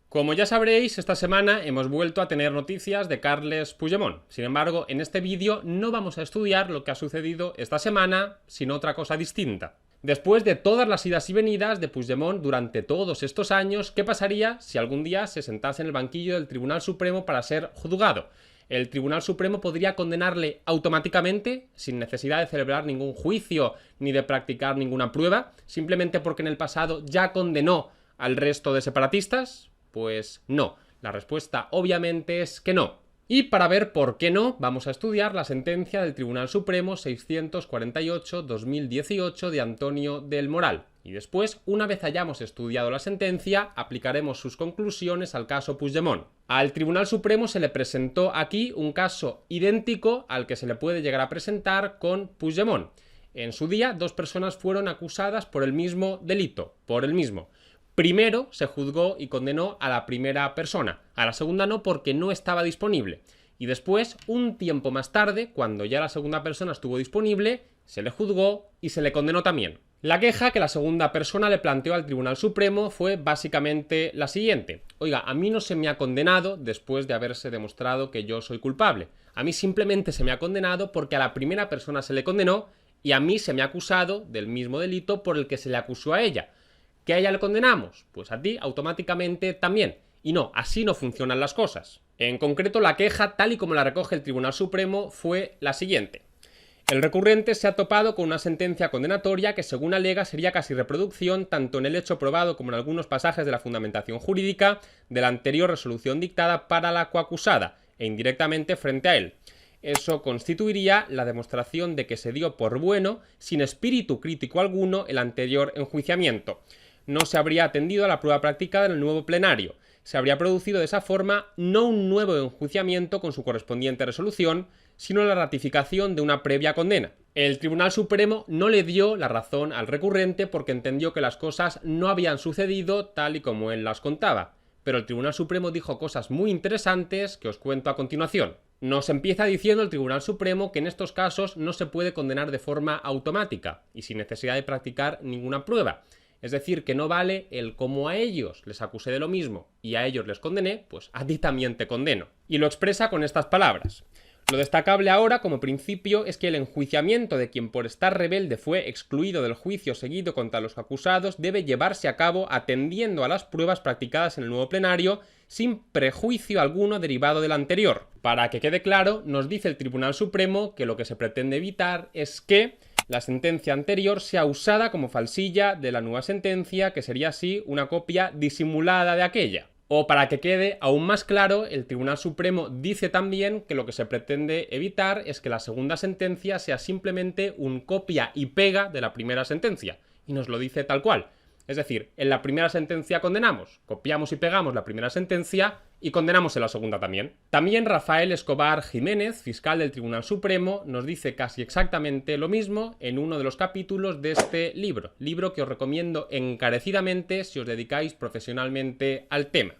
Como ya sabréis, esta semana hemos vuelto a tener noticias de Carles Puigdemont. Sin embargo, en este vídeo no vamos a estudiar lo que ha sucedido esta semana, sino otra cosa distinta. Después de todas las idas y venidas de Puigdemont durante todos estos años, ¿qué pasaría si algún día se sentase en el banquillo del Tribunal Supremo para ser juzgado? ¿El Tribunal Supremo podría condenarle automáticamente, sin necesidad de celebrar ningún juicio ni de practicar ninguna prueba, simplemente porque en el pasado ya condenó al resto de separatistas? Pues no, la respuesta obviamente es que no. Y para ver por qué no, vamos a estudiar la sentencia del Tribunal Supremo 648-2018 de Antonio del Moral. Y después, una vez hayamos estudiado la sentencia, aplicaremos sus conclusiones al caso Puigdemont. Al Tribunal Supremo se le presentó aquí un caso idéntico al que se le puede llegar a presentar con Puigdemont. En su día, dos personas fueron acusadas por el mismo delito, Primero se juzgó y condenó a la primera persona, a la segunda no porque no estaba disponible. Y después, un tiempo más tarde, cuando ya la segunda persona estuvo disponible, se le juzgó y se le condenó también. La queja que la segunda persona le planteó al Tribunal Supremo fue básicamente la siguiente. Oiga, a mí no se me ha condenado después de haberse demostrado que yo soy culpable. A mí simplemente se me ha condenado porque a la primera persona se le condenó y a mí se me ha acusado del mismo delito por el que se le acusó a ella. ¿Que a ella le condenamos? Pues a ti automáticamente también. Y no, así no funcionan las cosas. En concreto, la queja, tal y como la recoge el Tribunal Supremo, fue la siguiente. El recurrente se ha topado con una sentencia condenatoria que, según alega, sería casi reproducción, tanto en el hecho probado como en algunos pasajes de la fundamentación jurídica, de la anterior resolución dictada para la coacusada, e indirectamente frente a él. Eso constituiría la demostración de que se dio por bueno, sin espíritu crítico alguno, el anterior enjuiciamiento. No se habría atendido a la prueba practicada en el nuevo plenario. Se habría producido de esa forma no un nuevo enjuiciamiento con su correspondiente resolución, sino la ratificación de una previa condena. El Tribunal Supremo no le dio la razón al recurrente porque entendió que las cosas no habían sucedido tal y como él las contaba. Pero el Tribunal Supremo dijo cosas muy interesantes que os cuento a continuación. Nos empieza diciendo el Tribunal Supremo que en estos casos no se puede condenar de forma automática y sin necesidad de practicar ninguna prueba. Es decir, que no vale el como a ellos les acusé de lo mismo y a ellos les condené, pues a ti también te condeno. Y lo expresa con estas palabras. Lo destacable ahora, como principio, es que el enjuiciamiento de quien por estar rebelde fue excluido del juicio seguido contra los acusados debe llevarse a cabo atendiendo a las pruebas practicadas en el nuevo plenario sin prejuicio alguno derivado del anterior. Para que quede claro, nos dice el Tribunal Supremo que lo que se pretende evitar es que la sentencia anterior sea usada como falsilla de la nueva sentencia, que sería así una copia disimulada de aquella. O para que quede aún más claro, el Tribunal Supremo dice también que lo que se pretende evitar es que la segunda sentencia sea simplemente un copia y pega de la primera sentencia. Y nos lo dice tal cual. Es decir, en la primera sentencia condenamos, copiamos y pegamos la primera sentencia y condenamos en la segunda también. También Rafael Escobar Jiménez, fiscal del Tribunal Supremo, nos dice casi exactamente lo mismo en uno de los capítulos de este libro que os recomiendo encarecidamente si os dedicáis profesionalmente al tema.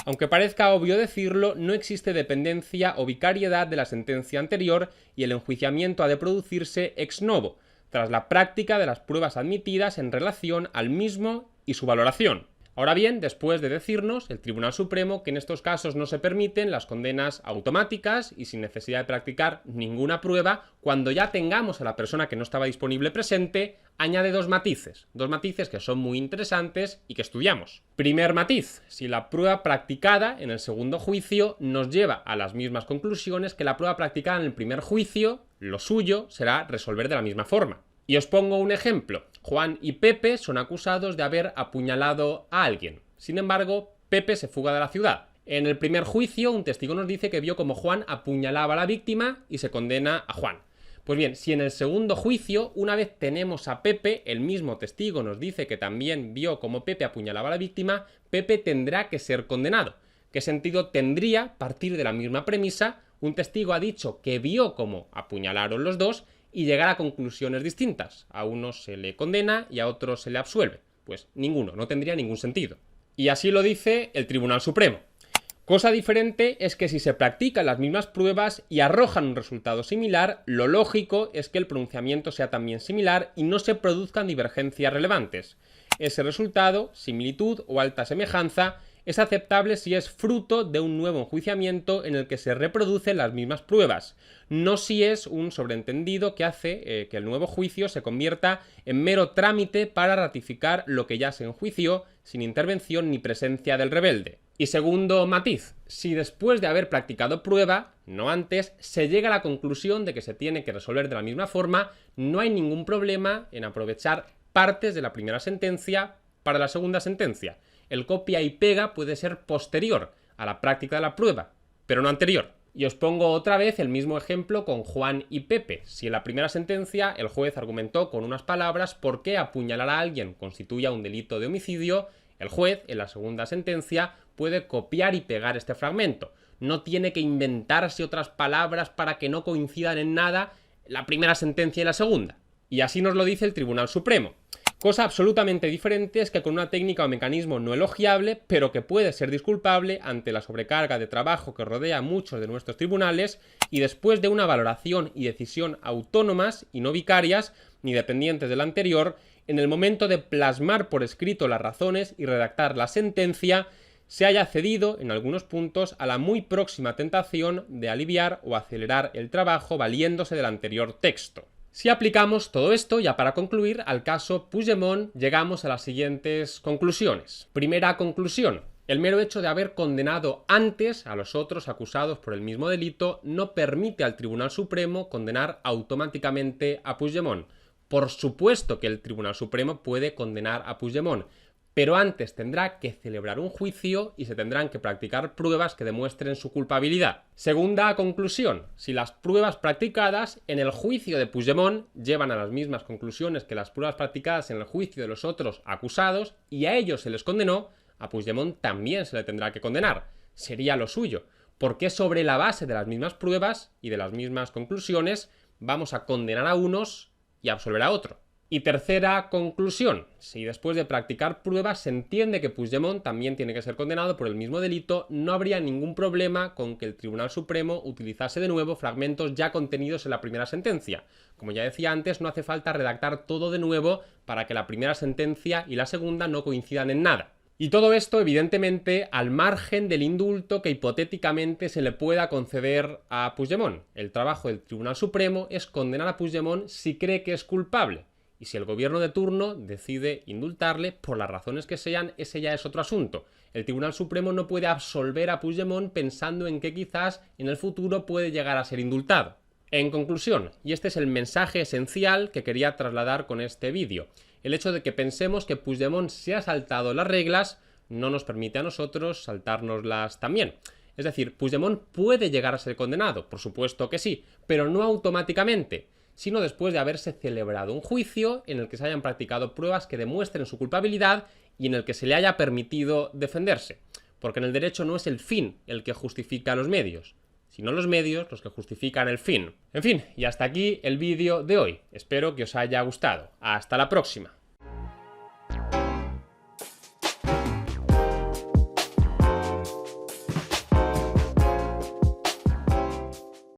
Aunque parezca obvio decirlo, no existe dependencia o vicariedad de la sentencia anterior y el enjuiciamiento ha de producirse ex novo, tras la práctica de las pruebas admitidas en relación al mismo y su valoración. Ahora bien, después de decirnos el Tribunal Supremo que en estos casos no se permiten las condenas automáticas y sin necesidad de practicar ninguna prueba, cuando ya tengamos a la persona que no estaba disponible presente, añade dos matices que son muy interesantes y que estudiamos. Primer matiz, si la prueba practicada en el segundo juicio nos lleva a las mismas conclusiones que la prueba practicada en el primer juicio, lo suyo será resolver de la misma forma. Y os pongo un ejemplo. Juan y Pepe son acusados de haber apuñalado a alguien. Sin embargo, Pepe se fuga de la ciudad. En el primer juicio, un testigo nos dice que vio como Juan apuñalaba a la víctima y se condena a Juan. Pues bien, si en el segundo juicio, una vez tenemos a Pepe, el mismo testigo nos dice que también vio como Pepe apuñalaba a la víctima, Pepe tendrá que ser condenado. ¿Qué sentido tendría partir de la misma premisa? Un testigo ha dicho que vio cómo apuñalaron los dos y llegar a conclusiones distintas. A uno se le condena y a otro se le absuelve. Pues ninguno, no tendría ningún sentido. Y así lo dice el Tribunal Supremo. Cosa diferente es que si se practican las mismas pruebas y arrojan un resultado similar, lo lógico es que el pronunciamiento sea también similar y no se produzcan divergencias relevantes. Ese resultado, similitud o alta semejanza, Es aceptable si es fruto de un nuevo enjuiciamiento en el que se reproducen las mismas pruebas, no si es un sobreentendido que hace que el nuevo juicio se convierta en mero trámite para ratificar lo que ya se enjuició, sin intervención ni presencia del rebelde. Y segundo matiz, si después de haber practicado prueba, no antes, se llega a la conclusión de que se tiene que resolver de la misma forma, no hay ningún problema en aprovechar partes de la primera sentencia para la segunda sentencia. El copia y pega puede ser posterior a la práctica de la prueba, pero no anterior. Y os pongo otra vez el mismo ejemplo con Juan y Pepe. Si en la primera sentencia el juez argumentó con unas palabras por qué apuñalar a alguien constituía un delito de homicidio, el juez en la segunda sentencia puede copiar y pegar este fragmento. No tiene que inventarse otras palabras para que no coincidan en nada la primera sentencia y la segunda. Y así nos lo dice el Tribunal Supremo. Cosa absolutamente diferente es que con una técnica o mecanismo no elogiable, pero que puede ser disculpable ante la sobrecarga de trabajo que rodea a muchos de nuestros tribunales, y después de una valoración y decisión autónomas y no vicarias ni dependientes de la anterior, en el momento de plasmar por escrito las razones y redactar la sentencia, se haya cedido en algunos puntos a la muy próxima tentación de aliviar o acelerar el trabajo valiéndose del anterior texto. Si aplicamos todo esto, ya para concluir, al caso Puigdemont, llegamos a las siguientes conclusiones. Primera conclusión: el mero hecho de haber condenado antes a los otros acusados por el mismo delito no permite al Tribunal Supremo condenar automáticamente a Puigdemont. Por supuesto que el Tribunal Supremo puede condenar a Puigdemont, pero antes tendrá que celebrar un juicio y se tendrán que practicar pruebas que demuestren su culpabilidad. Segunda conclusión: si las pruebas practicadas en el juicio de Puigdemont llevan a las mismas conclusiones que las pruebas practicadas en el juicio de los otros acusados y a ellos se les condenó, a Puigdemont también se le tendrá que condenar. Sería lo suyo, porque sobre la base de las mismas pruebas y de las mismas conclusiones vamos a condenar a unos y absolver a otros. Y tercera conclusión: si después de practicar pruebas se entiende que Puigdemont también tiene que ser condenado por el mismo delito, no habría ningún problema con que el Tribunal Supremo utilizase de nuevo fragmentos ya contenidos en la primera sentencia. Como ya decía antes, no hace falta redactar todo de nuevo para que la primera sentencia y la segunda no coincidan en nada. Y todo esto, evidentemente, al margen del indulto que hipotéticamente se le pueda conceder a Puigdemont. El trabajo del Tribunal Supremo es condenar a Puigdemont si cree que es culpable. Y si el gobierno de turno decide indultarle, por las razones que sean, ese ya es otro asunto. El Tribunal Supremo no puede absolver a Puigdemont pensando en que quizás en el futuro puede llegar a ser indultado. En conclusión, y este es el mensaje esencial que quería trasladar con este vídeo, el hecho de que pensemos que Puigdemont se ha saltado las reglas no nos permite a nosotros saltárnoslas también. Es decir, Puigdemont puede llegar a ser condenado, por supuesto que sí, pero no automáticamente, sino después de haberse celebrado un juicio en el que se hayan practicado pruebas que demuestren su culpabilidad y en el que se le haya permitido defenderse. Porque en el derecho no es el fin el que justifica los medios, sino los medios los que justifican el fin. En fin, y hasta aquí el vídeo de hoy. Espero que os haya gustado. Hasta la próxima.